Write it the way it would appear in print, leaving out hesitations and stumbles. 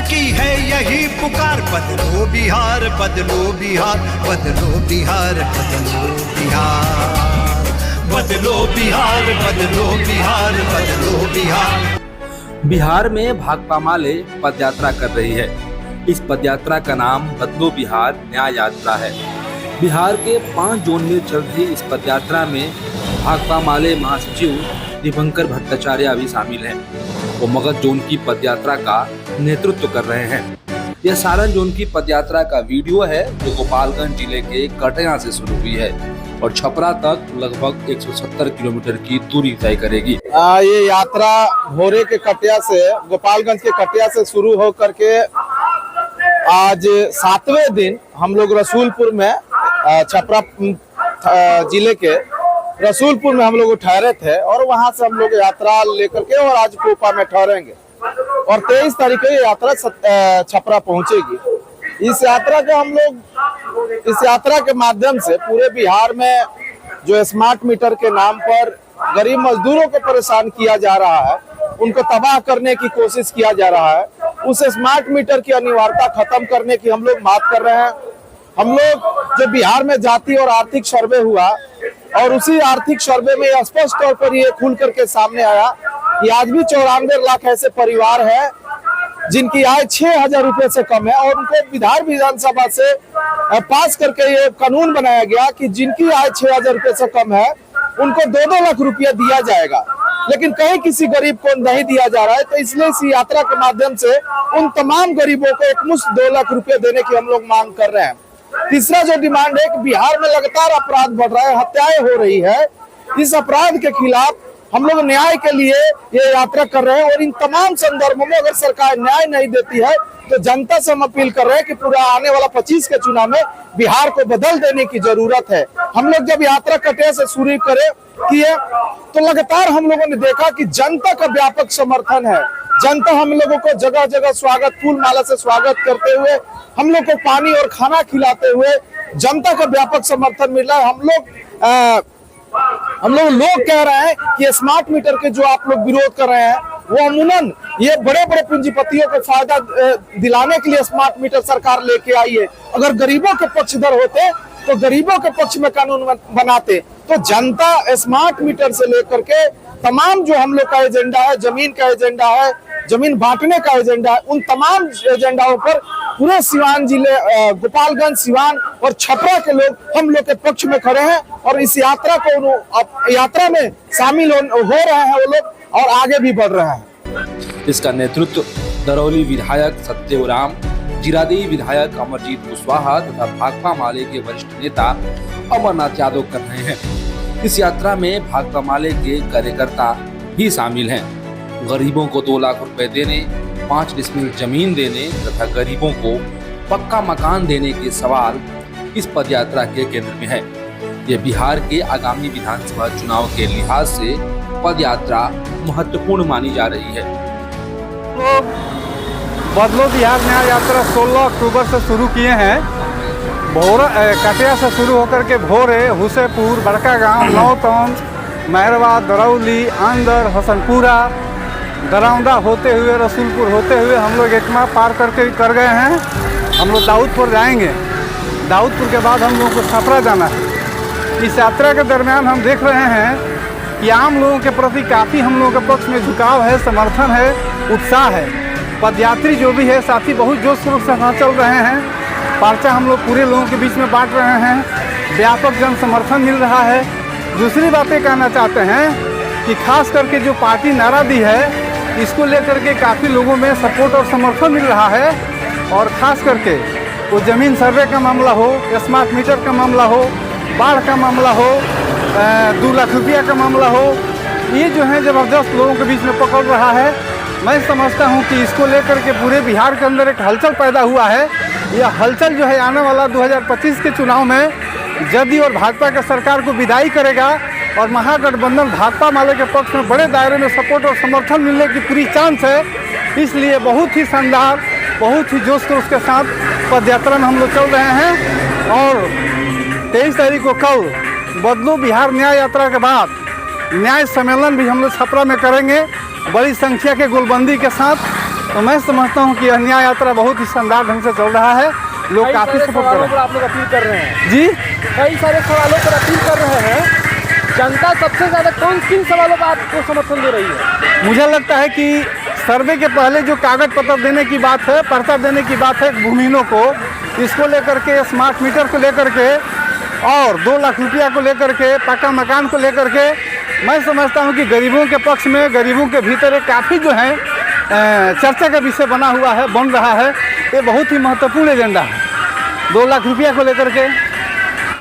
की है यही पुकार, बदलो बिहार, बदलो बिहार, बदलो बिहार, बदलो बिहार, बदलो बिहार, बदलो बिहार, बदलो बिहार। बिहार में भाकपा माले पदयात्रा कर रही है। इस पदयात्रा का नाम बदलो बिहार न्याय यात्रा है। बिहार के 5 जोन में चल रही इस पदयात्रा में भाकपा माले महासचिव दीपंकर भट्टाचार्य भी शामिल हैं। वो मगध जोन की पदयात्रा का नेतृत्व कर रहे हैं। यह सारण जोन की पदयात्रा का वीडियो है जो गोपालगंज जिले के कटिया से शुरू हुई है और छपरा तक लगभग 170 किलोमीटर की दूरी तय करेगी। ये यात्रा भोरे के कटिया से, गोपालगंज के कटिया से शुरू हो करके आज 7वें दिन हम लोग रसूलपुर में, छपरा जिले के रसूलपुर में हम लोग ठहरे थे और वहां से हम लोग यात्रा लेकर के और आज कोपा में ठहरेंगे और 23 तारीख को ये यात्रा छपरा पहुंचेगी। इस यात्रा के माध्यम से पूरे बिहार में जो स्मार्ट मीटर के नाम पर गरीब मजदूरों को परेशान किया जा रहा है, उनको तबाह करने की कोशिश किया जा रहा है, उस स्मार्ट मीटर की अनिवार्यता खत्म करने की हम लोग बात कर रहे हैं। हम लोग जो बिहार में जाति और आर्थिक सर्वे हुआ और उसी आर्थिक सर्वे में स्पष्ट तौर पर ये खुल करके सामने आया कि आज भी 94 लाख ऐसे परिवार हैं जिनकी आय 6,000 रुपए से कम है और उनको विधानसभा से पास करके ये कानून बनाया गया कि जिनकी आय 6,000 रुपए से कम है उनको 2-2 लाख रुपया दिया जाएगा, लेकिन कहीं किसी गरीब को नहीं दिया जा रहा है। तो इसलिए इस यात्रा के माध्यम से उन तमाम गरीबों को एकमुश्त 2 लाख रुपए देने की हम लोग मांग कर रहे हैं। तीसरा जो डिमांड है कि बिहार में लगातार अपराध बढ़ रहा है, हत्याएं हो रही है, इस अपराध के खिलाफ हम लोग न्याय के लिए ये यात्रा कर रहे हैं और इन तमाम संदर्भों में अगर सरकार न्याय नहीं देती है तो जनता से हम अपील कर रहे हैं कि पूरा आने वाला 25 के चुनाव में बिहार को बदल देने की जरूरत है। हम लोग जब यात्रा कटिया से शुरू किए तो लगातार हम लोगों ने देखा कि जनता का व्यापक समर्थन है। जनता हम लोगों को जगह जगह स्वागत, फूल माला से स्वागत करते हुए, हम लोग को पानी और खाना खिलाते हुए जनता का व्यापक समर्थन मिल रहा है। हम लोग कह रहे हैं कि स्मार्ट मीटर के जो आप लोग विरोध कर रहे हैं वो अमूमन ये बड़े बड़े पूंजीपतियों को फायदा दिलाने के लिए स्मार्ट मीटर सरकार लेके आई है। अगर गरीबों के पक्षधर होते तो गरीबों के पक्ष में कानून बनाते। तो जनता स्मार्ट मीटर से लेकर के तमाम जो हम लोग का एजेंडा है, जमीन का एजेंडा है, जमीन बांटने का एजेंडा है, उन तमाम एजेंडाओं पर पूरे सिवान जिले, गोपालगंज, सिवान और छपरा के लोग हम लोग के पक्ष में खड़े हैं और इस यात्रा में शामिल हो रहे हैं वो लोग और आगे भी बढ़ रहे हैं। इसका नेतृत्व दरौली विधायक सत्यराम, जीरादेई विधायक अमरजीत कुशवाहा तथा भाकपा माले के वरिष्ठ नेता अमरनाथ यादव कर रहे हैं। इस यात्रा में भाकपा माले के कार्यकर्ता भी शामिल हैं। गरीबों को 2 लाख रुपए देने, 5 डिसमिल जमीन देने तथा गरीबों को पक्का मकान देने के सवाल इस पदयात्रा के केंद्र में है। ये बिहार के आगामी विधानसभा चुनाव के लिहाज से पदयात्रा महत्वपूर्ण मानी जा रही है। बदलो बिहार न्याय यात्रा 16 अक्टूबर से शुरू किए हैं। कटिया से शुरू होकर के भोरे, हुसेपुर, बड़का गांव, नौतौन, मेहरवा, दरौली, आंदर, हसनपुरा, दरौंदा होते हुए, रसूलपुर होते हुए हम लोग एकमा पार करके कर गए हैं। हम लोग दाऊदपुर जाएंगे। दाऊदपुर के बाद हम लोगों को छपरा जाना है। इस यात्रा के दरमियान हम देख रहे हैं कि आम लोगों के प्रति काफ़ी हम लोगों के पक्ष में झुकाव है, समर्थन है, उत्साह है। पदयात्री जो भी है साथी बहुत जोश शोर से साथ चल रहे हैं। पर्चा हम लोग पूरे लोगों के बीच में बांट रहे हैं। व्यापक जन समर्थन मिल रहा है। दूसरी बात ये कहना चाहते हैं कि खास करके जो पार्टी नारा दी है इसको लेकर के काफ़ी लोगों में सपोर्ट और समर्थन मिल रहा है और ख़ास करके वो ज़मीन सर्वे का मामला हो, स्मार्ट मीटर का मामला हो, बाढ़ का मामला हो, 2 लाख रुपया का मामला हो, ये जो है ज़बरदस्त लोगों के बीच में पकड़ रहा है। मैं समझता हूँ कि इसको लेकर के पूरे बिहार के अंदर एक हलचल पैदा हुआ है। यह हलचल जो है आने वाला 2025 के चुनाव में जदयू और भाजपा के सरकार को विदाई करेगा और महागठबंधन भाकपा माले के पक्ष में बड़े दायरे में सपोर्ट और समर्थन मिलने की पूरी चांस है। इसलिए बहुत ही शानदार, बहुत ही जोश खरोश के साथ पदयात्रा में हम लोग चल रहे हैं और 23 तारीख को कल बदलो बिहार न्याय यात्रा के बाद न्याय सम्मेलन भी हम लोग छपरा में करेंगे बड़ी संख्या के गोलबंदी के साथ। तो मैं समझता हूँ कि न्याय यात्रा बहुत ही शानदार ढंग से चल रहा है, लोग कई काफ़ी सारे सपोर्ट कर सवालों रहे पर आप लोग अपील कर रहे हैं। हैं। जी, कई सारे सवालों पर अपील कर रहे हैं। जनता सबसे ज़्यादा किन सवालों पर आपको समर्थन दे रही है? मुझे लगता है कि सर्वे के पहले जो कागज पत्र देने की बात है, पर्चा देने की बात है भूमिहीनों को, इसको लेकर के, स्मार्ट मीटर को लेकर के और 2 लाख रुपया को लेकर के, पक्का मकान को लेकर के, मैं समझता हूं कि गरीबों के पक्ष में, गरीबों के भीतर एक काफ़ी जो है चर्चा का विषय बन रहा है। ये बहुत ही महत्वपूर्ण एजेंडा है 2 लाख रुपया को लेकर के।